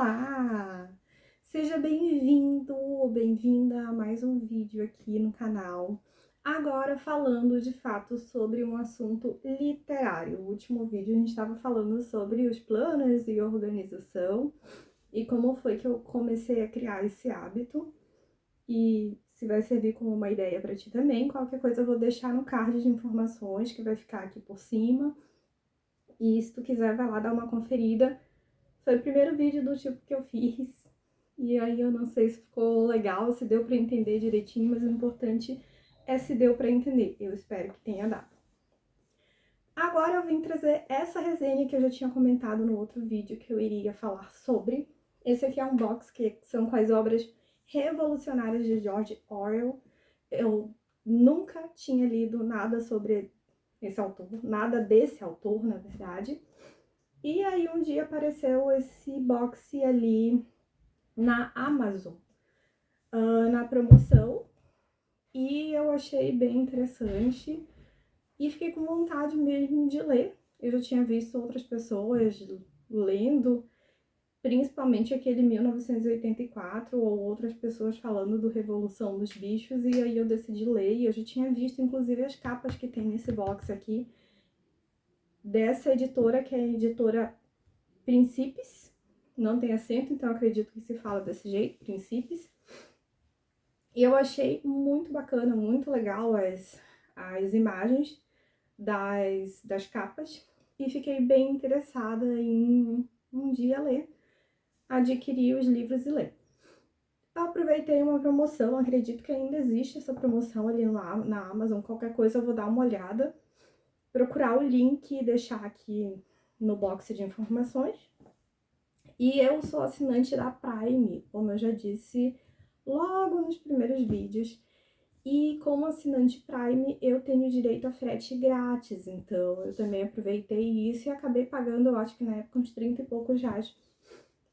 Olá! Seja bem-vindo ou bem-vinda a mais um vídeo aqui no canal. Agora falando de fato sobre um assunto literário. No último vídeo a gente estava falando sobre os planos e organização e como foi que eu comecei a criar esse hábito. E se vai servir como uma ideia para ti também, qualquer coisa eu vou deixar no card de informações que vai ficar aqui por cima. E se tu quiser, vai lá dar uma conferida. Foi o primeiro vídeo do tipo que eu fiz, e aí eu não sei se ficou legal, se deu pra entender direitinho, mas o importante é se deu pra entender. Eu espero que tenha dado. Agora eu vim trazer essa resenha que eu já tinha comentado no outro vídeo que eu iria falar sobre. Esse aqui é um box que são com as obras revolucionárias de George Orwell. Eu nunca tinha lido nada sobre esse autor, nada desse autor, na verdade. E aí um dia apareceu esse box ali na Amazon, na promoção, e eu achei bem interessante e fiquei com vontade mesmo de ler. Eu já tinha visto outras pessoas lendo, principalmente aquele 1984, ou outras pessoas falando do Revolução dos Bichos, e aí eu decidi ler, e eu já tinha visto inclusive as capas que tem nesse box aqui, dessa editora, que é a editora Príncipes, não tem acento, então acredito que se fala desse jeito, Príncipes. E eu achei muito bacana, muito legal as imagens das capas e fiquei bem interessada em um dia ler, adquirir os livros e ler. Eu aproveitei uma promoção, acredito que ainda existe essa promoção ali na Amazon, qualquer coisa eu vou dar uma olhada, procurar o link e deixar aqui no box de informações. E eu sou assinante da Prime, como eu já disse logo nos primeiros vídeos. E como assinante Prime, eu tenho direito a frete grátis. Então, eu também aproveitei isso e acabei pagando, eu acho que na época, uns 30 e poucos reais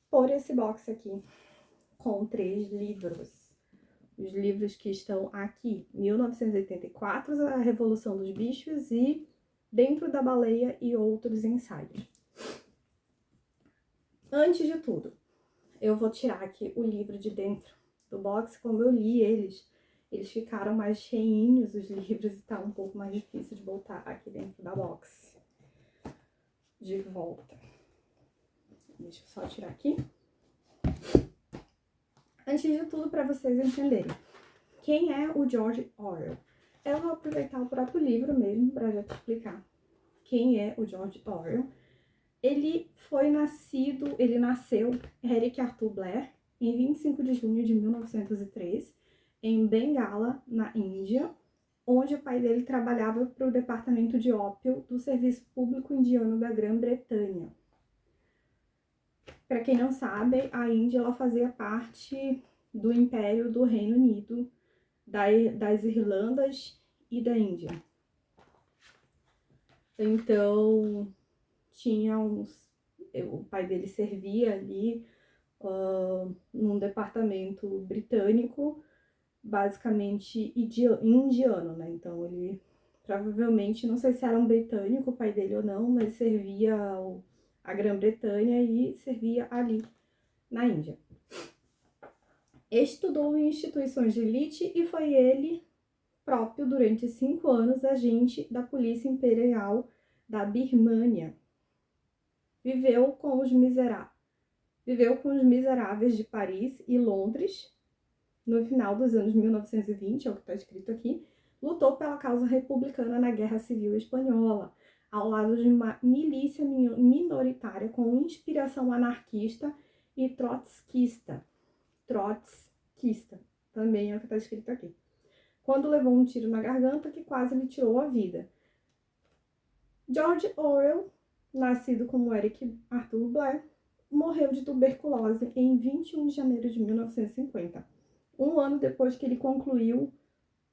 por esse box aqui, com 3 livros. Os livros que estão aqui, 1984, A Revolução dos Bichos e Dentro da Baleia e Outros Ensaios. Antes de tudo, eu vou tirar aqui o livro de dentro do box. Como eu li eles ficaram mais cheinhos, os livros, e tá um pouco mais difícil de botar aqui dentro da box. De volta. Deixa eu só tirar aqui. Antes de tudo, para vocês entenderem, quem é o George Orwell? Eu vou aproveitar o próprio livro mesmo para já te explicar quem é o George Orwell. Ele nasceu, Eric Arthur Blair, em 25 de junho de 1903, em Bengala, na Índia, onde o pai dele trabalhava para o departamento de ópio do Serviço Público Indiano da Grã-Bretanha. Para quem não sabe, a Índia ela fazia parte do Império do Reino Unido, das Irlandas e da Índia. Então, o pai dele servia ali num departamento britânico, basicamente indiano, né? Então ele provavelmente, não sei se era um britânico o pai dele ou não, mas servia a Grã-Bretanha e servia ali na Índia. Estudou em instituições de elite e foi ele próprio, durante 5 anos, agente da Polícia Imperial da Birmânia. Viveu com os miseráveis de Paris e Londres no final dos anos 1920, é o que está escrito aqui. Lutou pela causa republicana na Guerra Civil Espanhola, ao lado de uma milícia minoritária com inspiração anarquista e trotskista. Também é o que está escrito aqui. Quando levou um tiro na garganta que quase lhe tirou a vida. George Orwell, nascido como Eric Arthur Blair, morreu de tuberculose em 21 de janeiro de 1950, um ano depois que ele concluiu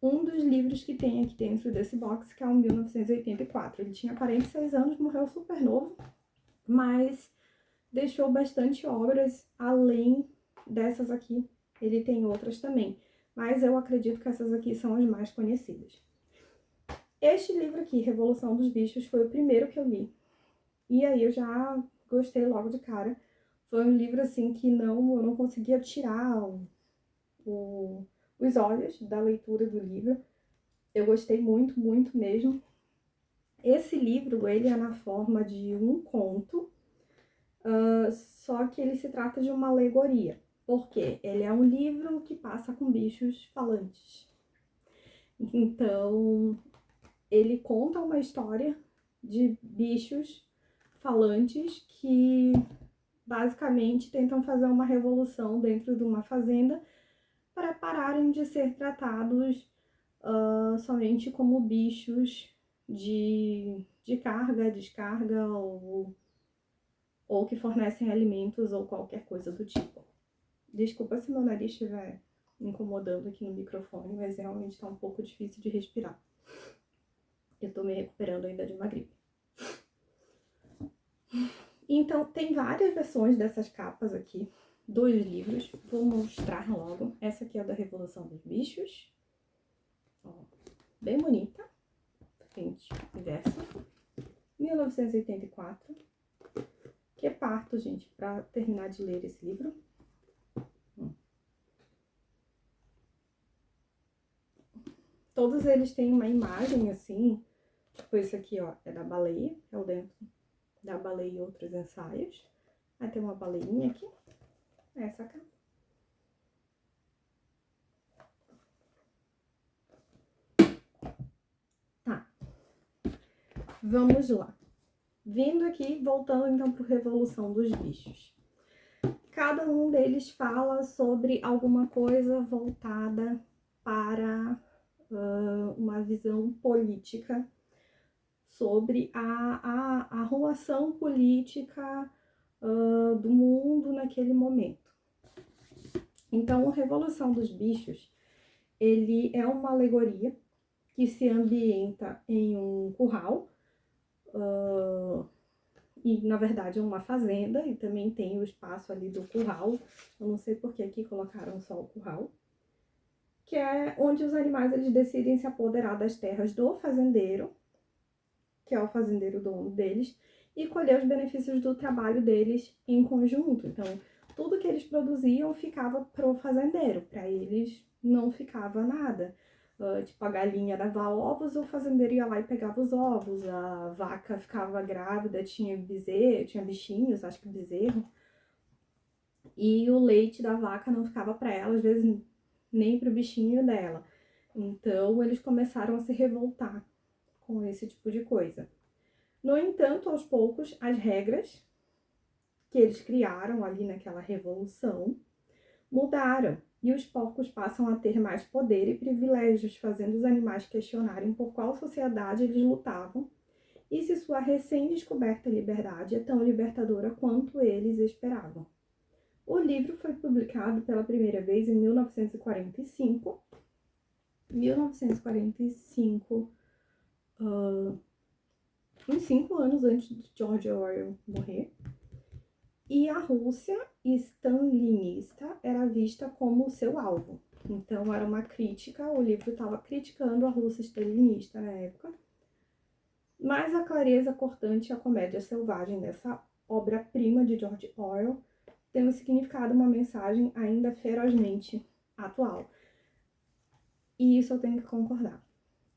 um dos livros que tem aqui dentro desse box, que é o 1984. Ele tinha 46 anos, morreu super novo, mas deixou bastante obras além dessas aqui. Ele tem outras também, mas eu acredito que essas aqui são as mais conhecidas. Este livro aqui, Revolução dos Bichos, foi o primeiro que eu li. E aí eu já gostei logo de cara. Foi um livro, assim, que eu não conseguia tirar os olhos da leitura do livro. Eu gostei muito, muito mesmo. Esse livro, ele é na forma de um conto, só que ele se trata de uma alegoria. Por quê? Ele é um livro que passa com bichos falantes. Então, ele conta uma história de bichos falantes que basicamente tentam fazer uma revolução dentro de uma fazenda para pararem de ser tratados somente como bichos de carga, descarga ou que fornecem alimentos ou qualquer coisa do tipo. Desculpa se meu nariz estiver incomodando aqui no microfone, mas realmente está um pouco difícil de respirar. Eu tô me recuperando ainda de uma gripe. Então, tem várias versões dessas capas aqui, dos livros. Vou mostrar logo. Essa aqui é da Revolução dos Bichos. Ó, bem bonita. Frente e verso. 1984. Que parto, gente, para terminar de ler esse livro. Todos eles têm uma imagem assim. Tipo, esse aqui, ó, é da baleia. É o dentro da baleia e outros ensaios. Aí tem uma baleinha aqui. Essa aqui. Tá. Vamos lá. Vindo aqui, voltando então para o Revolução dos Bichos. Cada um deles fala sobre alguma coisa voltada para uma visão política, sobre a arruação política do mundo naquele momento. Então, a Revolução dos Bichos, ele é uma alegoria que se ambienta em um curral, e na verdade é uma fazenda, e também tem o espaço ali do curral. Eu não sei por que aqui colocaram só o curral, que é onde os animais eles decidem se apoderar das terras do fazendeiro, que é o fazendeiro dono deles, e colher os benefícios do trabalho deles em conjunto. Então, tudo que eles produziam ficava pro fazendeiro, para eles não ficava nada. Tipo, a galinha dava ovos, o fazendeiro ia lá e pegava os ovos, a vaca ficava grávida, tinha bezerro, tinha bichinhos, acho que bezerro, e o leite da vaca não ficava para ela, às vezes nem pro bichinho dela. Então, eles começaram a se revoltar com esse tipo de coisa. No entanto, aos poucos, as regras que eles criaram ali naquela revolução mudaram e os porcos passam a ter mais poder e privilégios, fazendo os animais questionarem por qual sociedade eles lutavam e se sua recém-descoberta liberdade é tão libertadora quanto eles esperavam. O livro foi publicado pela primeira vez em 1945. 1945, uns 5 anos antes de George Orwell morrer. E a Rússia stalinista era vista como o seu alvo. Então, era uma crítica, o livro estava criticando a Rússia stalinista na época. Mas a clareza cortante e a comédia selvagem dessa obra-prima de George Orwell tem um significado, uma mensagem ainda ferozmente atual. E isso eu tenho que concordar.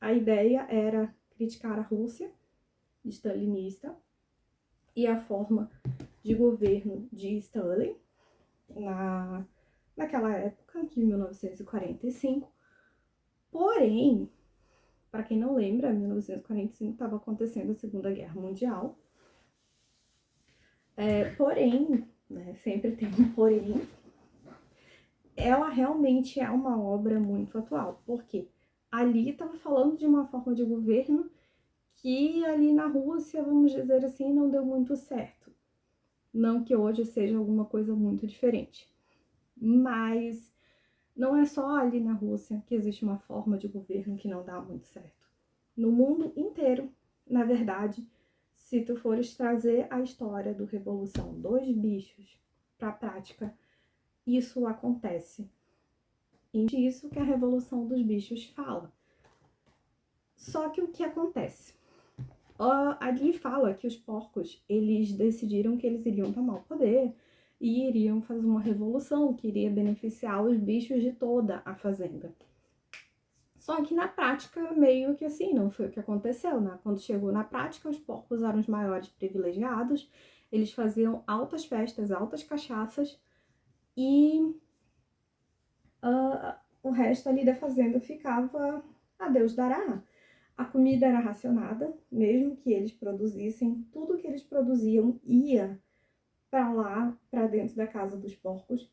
A ideia era criticar a Rússia stalinista e a forma de governo de Stalin naquela época, de 1945. Porém, para quem não lembra, em 1945 estava acontecendo a Segunda Guerra Mundial. Porém, né, sempre tem um porém, ela realmente é uma obra muito atual, porque ali estava falando de uma forma de governo que ali na Rússia, vamos dizer assim, não deu muito certo. Não que hoje seja alguma coisa muito diferente, mas não é só ali na Rússia que existe uma forma de governo que não dá muito certo. No mundo inteiro, na verdade, se tu fores trazer a história do Revolução dos Bichos para a prática, isso acontece. E é isso que a Revolução dos Bichos fala. Só que o que acontece? Ali fala que os porcos, eles decidiram que eles iriam tomar o poder, e iriam fazer uma revolução que iria beneficiar os bichos de toda a fazenda. Só que na prática, meio que assim, não foi o que aconteceu, né? Quando chegou na prática, os porcos eram os maiores privilegiados, eles faziam altas festas, altas cachaças, e o resto ali da fazenda ficava a Deus dará. A comida era racionada, mesmo que eles produzissem, tudo que eles produziam ia para lá, para dentro da casa dos porcos.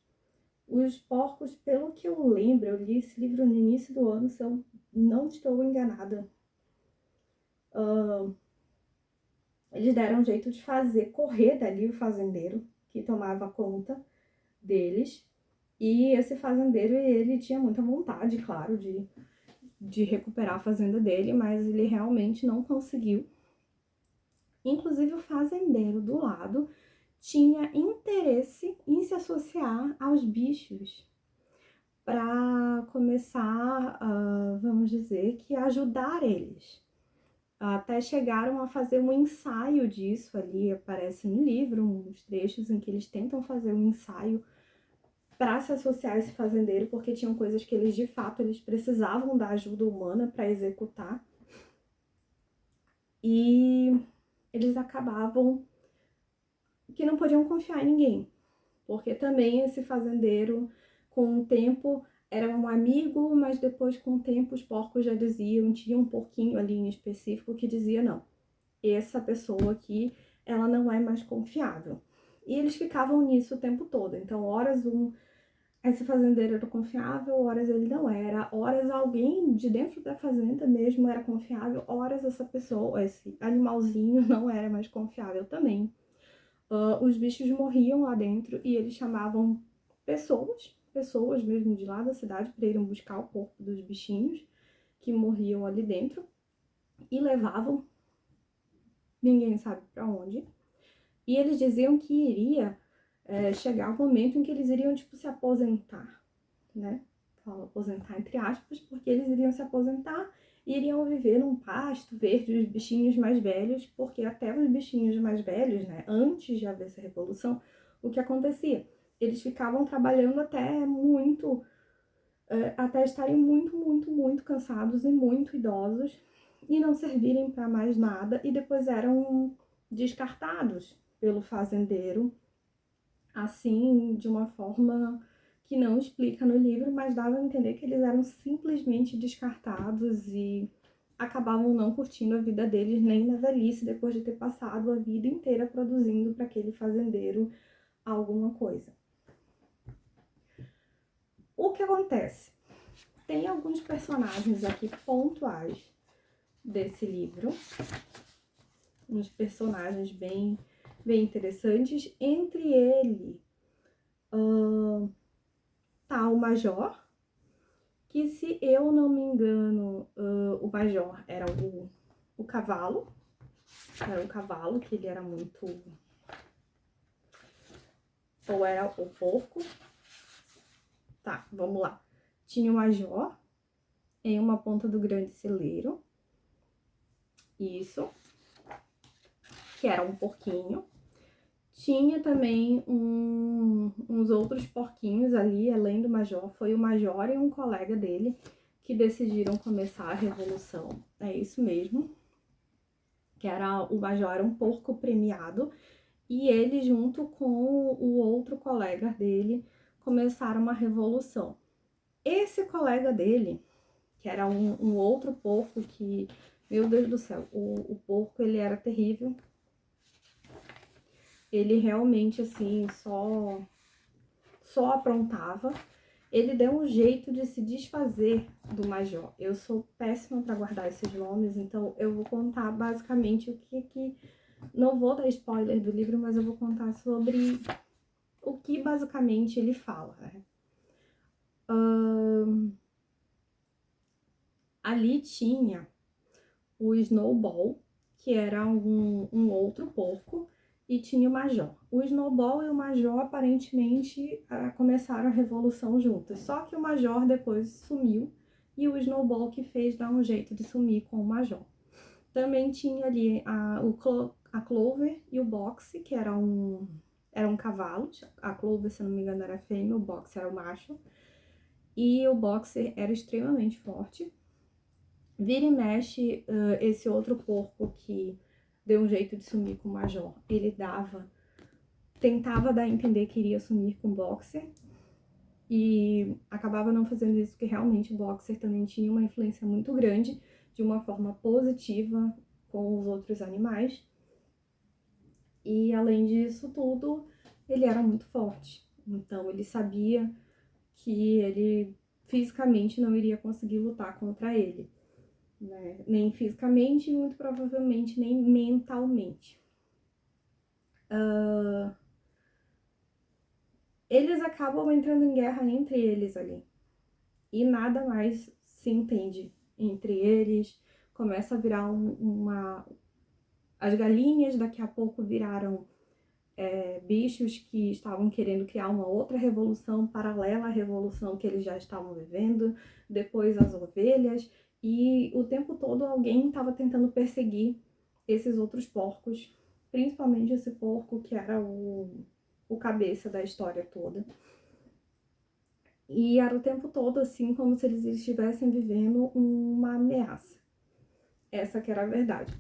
Os porcos, pelo que eu lembro, eu li esse livro no início do ano, se eu não estou enganada, eles deram um jeito de fazer correr dali o fazendeiro que tomava conta deles. E esse fazendeiro, ele tinha muita vontade, claro, de recuperar a fazenda dele, mas ele realmente não conseguiu. Inclusive, o fazendeiro do lado tinha interesse em se associar aos bichos para começar, vamos dizer, que ajudar eles. Até chegaram a fazer um ensaio disso ali, aparece no livro, uns trechos em que eles tentam fazer um ensaio para se associar a esse fazendeiro, porque tinham coisas que eles, de fato, eles precisavam da ajuda humana para executar. E eles acabavam que não podiam confiar em ninguém, porque também esse fazendeiro, com o tempo, era um amigo, mas depois, com o tempo, os porcos já diziam, tinha um porquinho ali em específico que dizia, não, essa pessoa aqui, ela não é mais confiável. E eles ficavam nisso o tempo todo. Então, horas esse fazendeiro era confiável, horas ele não era, horas alguém de dentro da fazenda mesmo era confiável, horas essa pessoa, esse animalzinho não era mais confiável também. Os bichos morriam lá dentro e eles chamavam pessoas mesmo de lá da cidade para irem buscar o corpo dos bichinhos que morriam ali dentro e levavam, ninguém sabe para onde. E eles diziam que iria chegar o momento em que eles iriam, tipo, se aposentar, né? Falo aposentar entre aspas, porque eles iriam se aposentar e iriam viver num pasto verde, os bichinhos mais velhos, porque até os bichinhos mais velhos, né, antes de haver essa revolução, o que acontecia? Eles ficavam trabalhando até estarem muito cansados e muito idosos e não servirem para mais nada, e depois eram descartados pelo fazendeiro, assim, de uma forma que não explica no livro, mas dava a entender que eles eram simplesmente descartados e acabavam não curtindo a vida deles nem na velhice, depois de ter passado a vida inteira produzindo para aquele fazendeiro alguma coisa. O que acontece? Tem alguns personagens aqui pontuais desse livro, uns personagens bem interessantes. Entre ele tá o Major, que, se eu não me engano, o Major era o cavalo. Era um cavalo, que ele era muito... Ou era o porco. Tá, vamos lá. Tinha o Major em uma ponta do grande celeiro. Isso. Que era um porquinho. Tinha também uns outros porquinhos ali, além do Major. Foi o Major e um colega dele que decidiram começar a revolução. É isso mesmo. Que era, o Major era um porco premiado. E ele, junto com o outro colega dele, começaram uma revolução. Esse colega dele, que era um outro porco que... Meu Deus do céu, o porco, ele era terrível. Ele realmente, assim, só aprontava. Ele deu um jeito de se desfazer do Major. Eu sou péssima para guardar esses nomes, então eu vou contar basicamente o que... Não vou dar spoiler do livro, mas eu vou contar sobre o que basicamente ele fala, né? Ali tinha o Snowball, que era um outro porco, e tinha o Major. O Snowball e o Major, aparentemente, começaram a revolução juntos. Só que o Major depois sumiu, e o Snowball que fez dar um jeito de sumir com o Major. Também tinha ali a Clover e o Boxy, que era eram cavalos, a Clover, se não me engano, era a fêmea, o Boxer era o macho, e o Boxer era extremamente forte. Vira e mexe, esse outro porco que deu um jeito de sumir com o Major, ele tentava dar a entender que iria sumir com o Boxer, e acabava não fazendo isso, porque realmente o Boxer também tinha uma influência muito grande, de uma forma positiva, com os outros animais. E além disso tudo, ele era muito forte. Então ele sabia que ele fisicamente não iria conseguir lutar contra ele, né? Nem fisicamente e muito provavelmente nem mentalmente. Eles acabam entrando em guerra entre eles ali. E nada mais se entende entre eles. Começa a virar As galinhas daqui a pouco viraram bichos que estavam querendo criar uma outra revolução paralela à revolução que eles já estavam vivendo, depois as ovelhas, e o tempo todo alguém estava tentando perseguir esses outros porcos, principalmente esse porco que era o cabeça da história toda. E era o tempo todo assim, como se eles estivessem vivendo uma ameaça. Essa que era a verdade.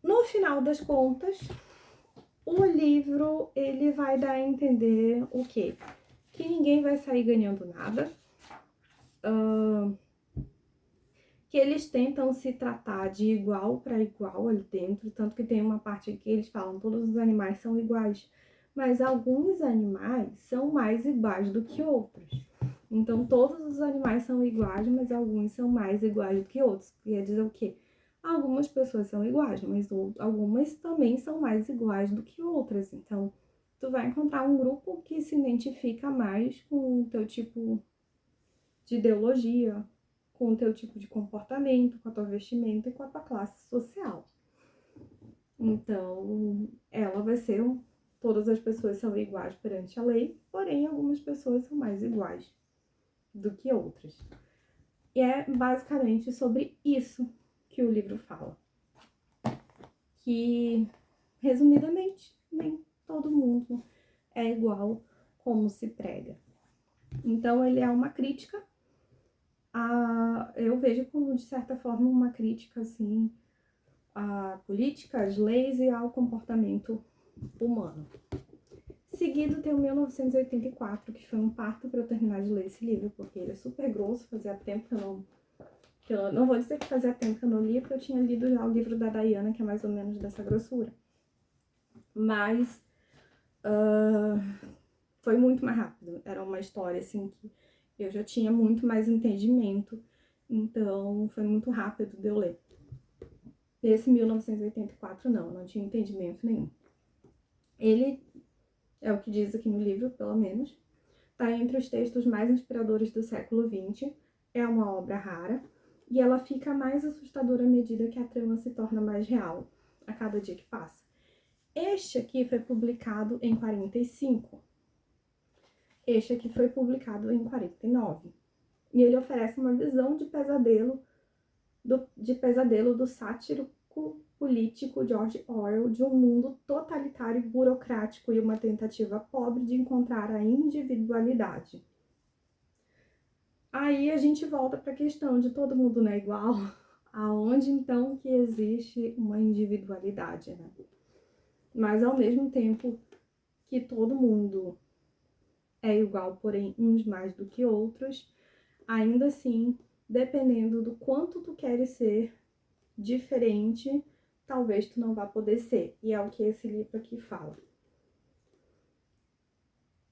No final das contas, o livro, ele vai dar a entender o quê? Que ninguém vai sair ganhando nada, que eles tentam se tratar de igual para igual ali dentro, tanto que tem uma parte que eles falam todos os animais são iguais, mas alguns animais são mais iguais do que outros. Então todos os animais são iguais, mas alguns são mais iguais do que outros. Quer dizer o quê? Algumas pessoas são iguais, mas algumas também são mais iguais do que outras. Então, tu vai encontrar um grupo que se identifica mais com o teu tipo de ideologia, com o teu tipo de comportamento, com a tua vestimenta e com a tua classe social. Então, ela vai ser todas as pessoas são iguais perante a lei, porém algumas pessoas são mais iguais do que outras. E é basicamente sobre isso que o livro fala. Que, resumidamente, nem todo mundo é igual como se prega. Então, ele é uma crítica eu vejo como, de certa forma, uma crítica, assim, à política, às leis e ao comportamento humano. Seguido tem o 1984, que foi um parto para eu terminar de ler esse livro, porque ele é super grosso, fazia tempo que eu não vou dizer que fazia tempo que eu não lia, porque eu tinha lido já o livro da Diana, que é mais ou menos dessa grossura. Mas foi muito mais rápido. Era uma história, assim, que eu já tinha muito mais entendimento, então foi muito rápido de eu ler. Esse 1984, não tinha entendimento nenhum. Ele, é o que diz aqui no livro, pelo menos, está entre os textos mais inspiradores do século XX, é uma obra rara, e ela fica mais assustadora à medida que a trama se torna mais real, a cada dia que passa. Este aqui foi publicado em 45. Este aqui foi publicado em 49. E ele oferece uma visão de pesadelo do sátiro político George Orwell, de um mundo totalitário e burocrático e uma tentativa pobre de encontrar a individualidade. Aí a gente volta para a questão de todo mundo não é igual. Aonde então que existe uma individualidade, né? Mas ao mesmo tempo que todo mundo é igual, porém uns mais do que outros, ainda assim, dependendo do quanto tu queres ser diferente, talvez tu não vá poder ser. E é o que esse livro aqui fala.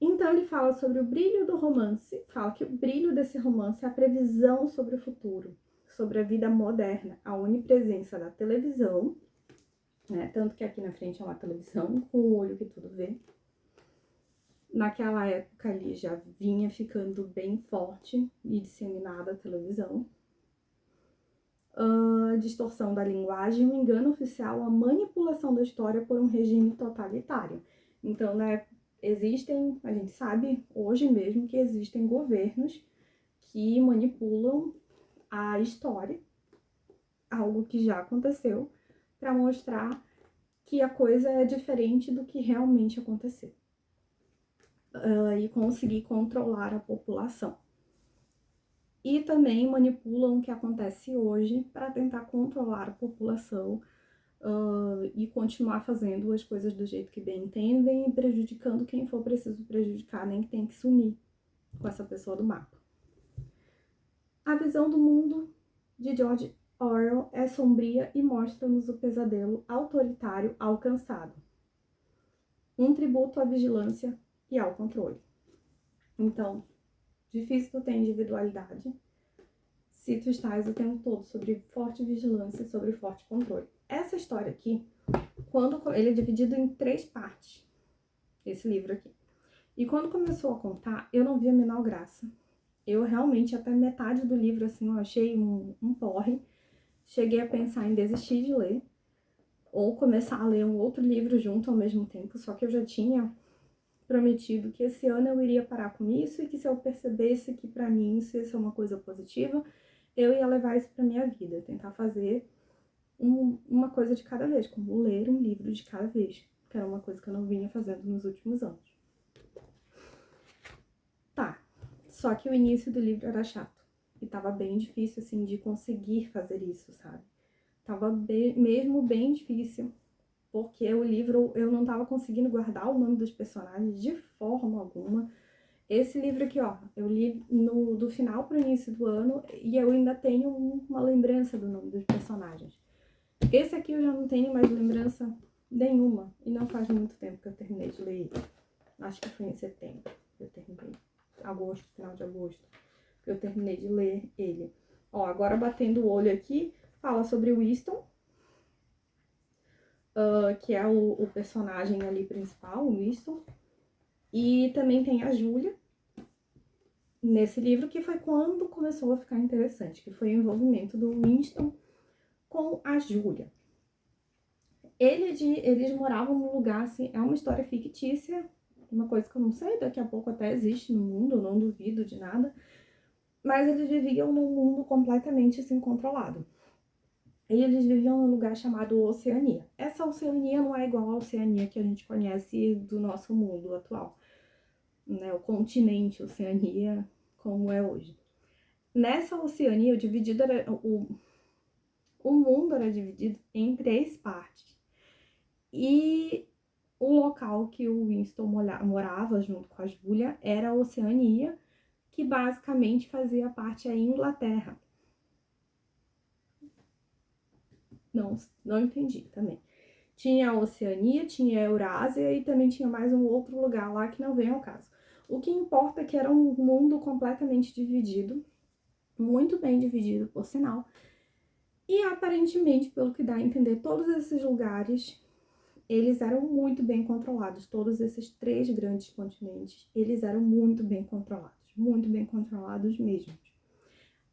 Então ele fala sobre o brilho do romance, fala que o brilho desse romance é a previsão sobre o futuro, sobre a vida moderna, a onipresença da televisão, né? Tanto que aqui na frente é uma televisão com o olho que tudo vê. Naquela época ali já vinha ficando bem forte e disseminada a televisão. A distorção da linguagem, o engano oficial, a manipulação da história por um regime totalitário. Então, né, a gente sabe hoje mesmo que existem governos que manipulam a história, algo que já aconteceu, para mostrar que a coisa é diferente do que realmente aconteceu. e conseguir controlar a população. E também manipulam o que acontece hoje para tentar controlar a população e continuar fazendo as coisas do jeito que bem entendem e prejudicando quem for preciso prejudicar, nem que tenha que sumir com essa pessoa do mapa. A visão do mundo de George Orwell é sombria e mostra-nos o pesadelo autoritário alcançado. Um tributo à vigilância e ao controle. Então, difícil tu ter individualidade se tu estás o tempo todo sobre forte vigilância e sobre forte controle. Essa história aqui, ele é dividido em 3 partes, esse livro aqui. E quando começou a contar, eu não vi a menor graça. Eu realmente, até metade do livro, assim, eu achei um porre. Cheguei a pensar em desistir de ler, ou começar a ler um outro livro junto ao mesmo tempo, só que eu já tinha prometido que esse ano eu iria parar com isso e que se eu percebesse que pra mim isso ia ser uma coisa positiva, eu ia levar isso pra minha vida, tentar fazer uma coisa de cada vez, como ler um livro de cada vez, que era uma coisa que eu não vinha fazendo nos últimos anos. Tá, só que o início do livro era chato e tava bem difícil, assim, de conseguir fazer isso, sabe? Tava mesmo bem difícil, porque o livro eu não tava conseguindo guardar o nome dos personagens de forma alguma. Esse livro aqui, ó, eu li do final pro início do ano e eu ainda tenho uma lembrança do nome dos personagens. Esse aqui eu já não tenho mais lembrança nenhuma e não faz muito tempo que eu terminei de ler ele. Acho que foi em setembro que eu terminei. Agosto, final de agosto, que eu terminei de ler ele. Ó, agora batendo o olho aqui, fala sobre o Winston, que é o personagem ali principal, o Winston. E também tem a Júlia, nesse livro, que foi quando começou a ficar interessante, que foi o envolvimento do Winston com a Júlia. Eles moravam num lugar, assim, é uma história fictícia, uma coisa que eu não sei, daqui a pouco até existe no mundo, eu não duvido de nada, mas eles viviam num mundo completamente assim, controlado. E eles viviam num lugar chamado Oceania. Essa Oceania não é igual à Oceania que a gente conhece do nosso mundo atual, né? O continente Oceania, como é hoje. Nessa Oceania, o mundo era dividido em 3 partes. E o local que o Winston morava junto com a Júlia era a Oceania, que basicamente fazia parte da Inglaterra. Não entendi também. Tinha a Oceania, tinha a Eurásia e também tinha mais um outro lugar lá que não vem ao caso. O que importa é que era um mundo completamente dividido, muito bem dividido, por sinal. E aparentemente, pelo que dá a entender, todos esses lugares, eles eram muito bem controlados. Todos esses 3 grandes continentes, eles eram muito bem controlados mesmo.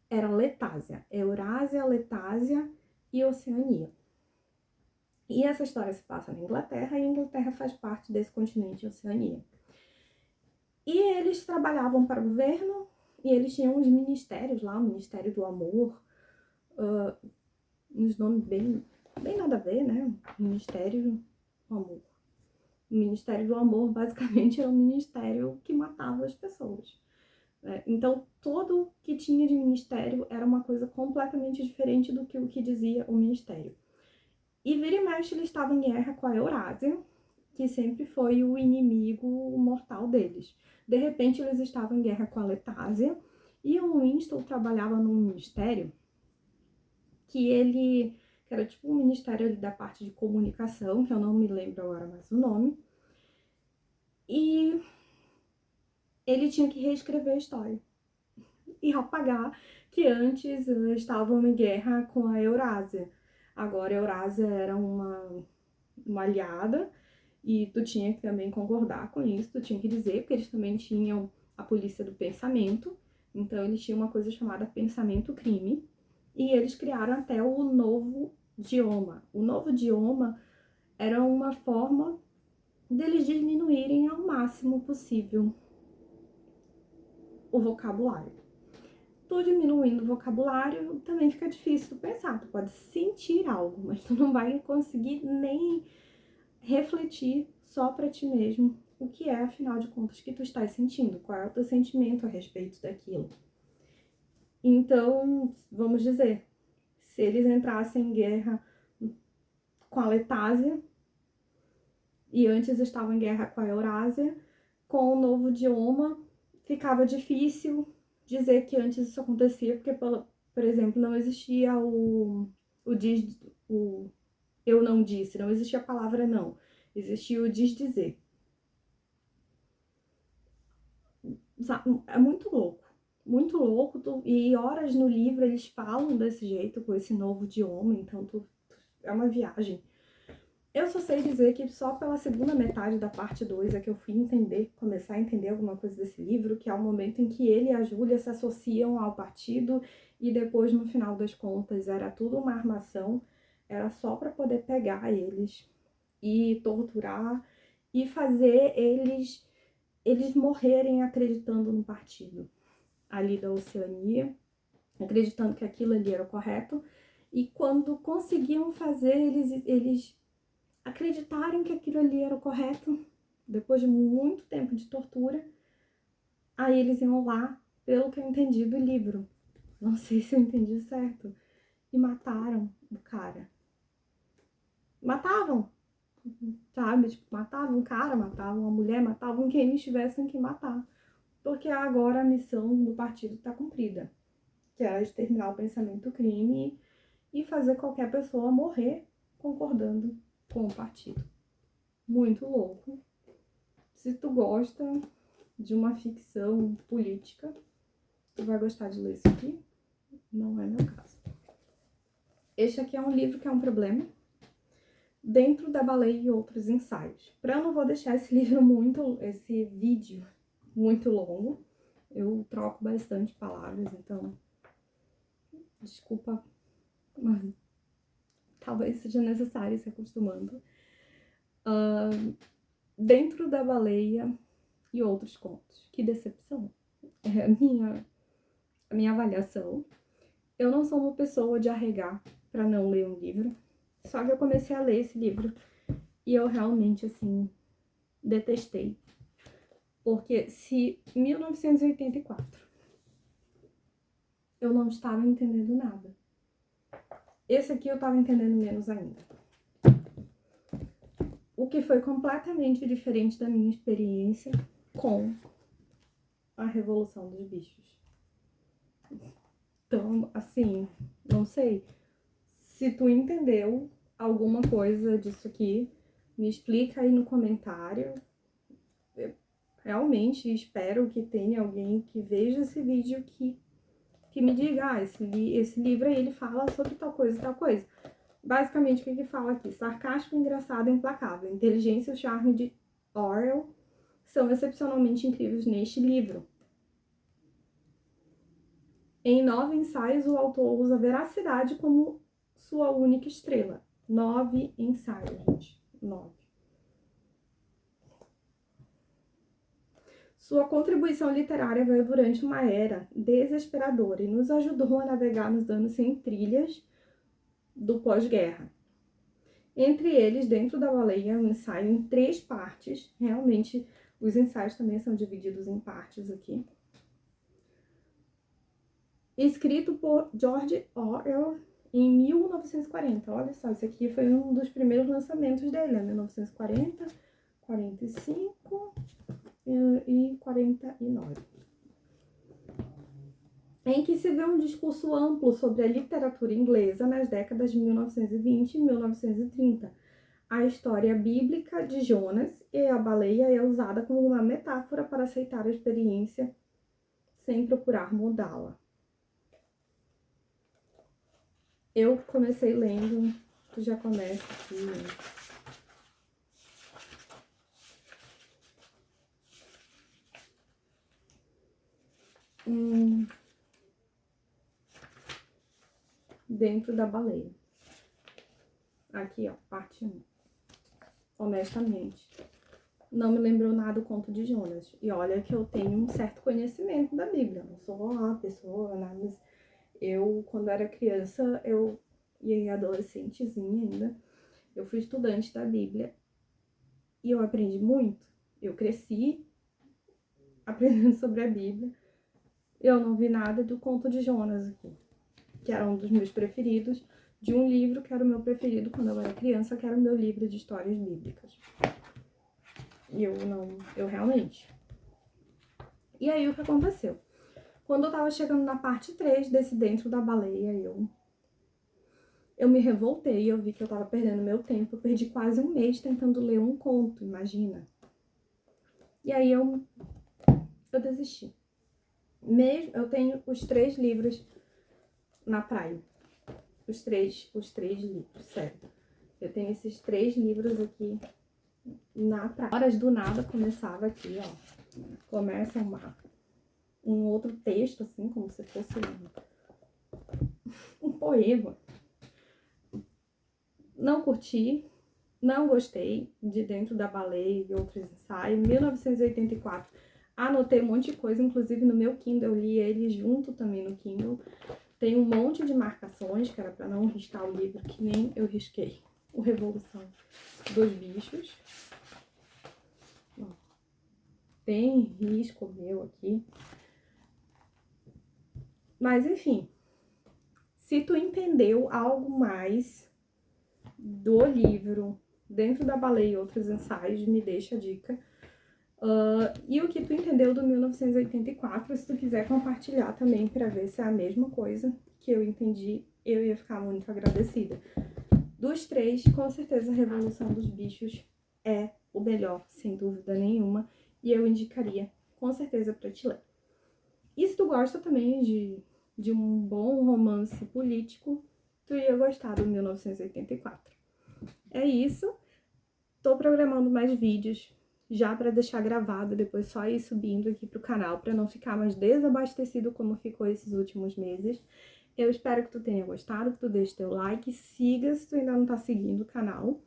Era Letásia, Eurásia, Letásia e Oceania. E essa história se passa na Inglaterra, e a Inglaterra faz parte desse continente Oceania. E eles trabalhavam para o governo, e eles tinham uns ministérios lá, o Ministério do Amor, uns nomes bem nada a ver, né? Ministério do Amor. O Ministério do Amor, basicamente, era um ministério que matava as pessoas. Então, tudo que tinha de ministério era uma coisa completamente diferente do que o que dizia o ministério. E vira e mexe, eles estavam em guerra com a Eurásia, que sempre foi o inimigo mortal deles. De repente, eles estavam em guerra com a Letásia, e o Winston trabalhava num ministério que era tipo um ministério ali da parte de comunicação, que eu não me lembro agora mais o nome, e ele tinha que reescrever a história e apagar que antes estavam em guerra com a Eurásia. Agora a Eurásia era uma aliada e tu tinha que também concordar com isso, tu tinha que dizer, porque eles também tinham a polícia do pensamento, então eles tinham uma coisa chamada pensamento-crime, e eles criaram até o novo idioma. O novo idioma era uma forma deles diminuírem ao máximo possível o vocabulário. Tu diminuindo o vocabulário, também fica difícil tu pensar. Tu pode sentir algo, mas tu não vai conseguir nem refletir só pra ti mesmo o que é, afinal de contas, que tu estás sentindo, qual é o teu sentimento a respeito daquilo. Então, vamos dizer, se eles entrassem em guerra com a Letásia, e antes estavam em guerra com a Eurásia, com o novo idioma, ficava difícil dizer que antes isso acontecia, porque, por exemplo, não existia o eu não disse, não existia a palavra não, existia o dizer. É muito louco, e horas no livro eles falam desse jeito, com esse novo idioma, então é uma viagem. Eu só sei dizer que só pela segunda metade da parte 2 é que eu fui começar a entender alguma coisa desse livro, que é o momento em que ele e a Júlia se associam ao partido e depois, no final das contas, era tudo uma armação, era só para poder pegar eles e torturar e fazer eles morrerem acreditando no partido ali da Oceania, acreditando que aquilo ali era o correto, e quando conseguiam fazer eles acreditarem que aquilo ali era o correto, depois de muito tempo de tortura, aí eles iam lá, pelo que eu entendi do livro, não sei se eu entendi certo, e mataram o cara. Matavam, sabe? Tipo, matavam um cara, matavam uma mulher, matavam quem eles tivessem que matar. Porque agora a missão do partido está cumprida, que era exterminar o pensamento do crime e fazer qualquer pessoa morrer concordando com o partido. Muito louco. Se tu gosta de uma ficção política, tu vai gostar de ler isso aqui. Não é meu caso. Este aqui é um livro que é um problema. Dentro da Baleia e Outros Ensaios. Eu não vou deixar esse vídeo muito longo. Eu troco bastante palavras, então desculpa, mas talvez seja necessário se acostumando. Dentro da Baleia e Outros Contos. Que decepção. É a minha avaliação. Eu não sou uma pessoa de arregar para não ler um livro. Só que eu comecei a ler esse livro e eu realmente, assim, detestei. Porque se 1984 eu não estava entendendo nada, esse aqui eu estava entendendo menos ainda. O que foi completamente diferente da minha experiência com a Revolução dos Bichos. Então, assim, não sei. Se tu entendeu alguma coisa disso aqui, me explica aí no comentário. Eu realmente espero que tenha alguém que veja esse vídeo que me diga, esse livro aí, ele fala sobre tal coisa e tal coisa. Basicamente, o que fala aqui? Sarcástico, engraçado e implacável. Inteligência e o charme de Orwell são excepcionalmente incríveis neste livro. Em 9 ensaios, o autor usa a veracidade como sua única estrela. 9 ensaios, gente. 9. Sua contribuição literária veio durante uma era desesperadora e nos ajudou a navegar nos anos sem trilhas do pós-guerra. Entre eles, Dentro da Baleia, um ensaio em 3 partes. Realmente, os ensaios também são divididos em partes aqui. Escrito por George Orwell em 1940. Olha só, esse aqui foi um dos primeiros lançamentos dele, né? 1940, 45 e 49. Em que se vê um discurso amplo sobre a literatura inglesa nas décadas de 1920 e 1930. A história bíblica de Jonas e a baleia é usada como uma metáfora para aceitar a experiência sem procurar mudá-la. Eu comecei lendo, tu já começa aqui. Dentro da Baleia. Aqui, ó, parte 1. Honestamente, não me lembrou nada do conto de Jonas. E olha que eu tenho um certo conhecimento da Bíblia. Não sou uma pessoa, nada, mas eu, quando era criança, e adolescentezinha ainda, eu fui estudante da Bíblia e eu aprendi muito. Eu cresci aprendendo sobre a Bíblia. Eu não vi nada do Conto de Jonas aqui, que era um dos meus preferidos, de um livro que era o meu preferido quando eu era criança, que era o meu livro de histórias bíblicas. E eu realmente... E aí, o que aconteceu? Quando eu tava chegando na parte 3 desse Dentro da Baleia, eu me revoltei, eu vi que eu tava perdendo meu tempo, eu perdi quase um mês tentando ler um conto, imagina. E aí, eu desisti. Mesmo, eu tenho os 3 livros na praia. Os três livros, sério. Eu tenho esses 3 livros aqui na praia. Horas do nada começava aqui, ó. Começa um outro texto, assim, como se fosse um poema. Não curti, não gostei de Dentro da Baleia e outros ensaios. 1984, anotei um monte de coisa, inclusive no meu Kindle, eu li ele junto também no Kindle. Tem um monte de marcações, que era pra não riscar o livro, que nem eu risquei. O Revolução dos Bichos. Tem risco meu aqui. Mas, enfim, se tu entendeu algo mais do livro Dentro da Baleia e Outros Ensaios, me deixa a dica. E o que tu entendeu do 1984, se tu quiser compartilhar também para ver se é a mesma coisa que eu entendi, eu ia ficar muito agradecida. Dos 3, com certeza a Revolução dos Bichos é o melhor, sem dúvida nenhuma, e eu indicaria com certeza para te ler. E se tu gosta também de um bom romance político, tu ia gostar do 1984. É isso. Tô programando mais vídeos já para deixar gravado, depois só ir subindo aqui pro canal para não ficar mais desabastecido como ficou esses últimos meses. Eu espero que tu tenha gostado, que tu deixe teu like, siga se tu ainda não tá seguindo o canal.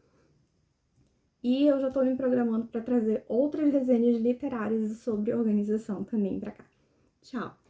E eu já tô me programando para trazer outras resenhas literárias sobre organização também pra cá. Tchau!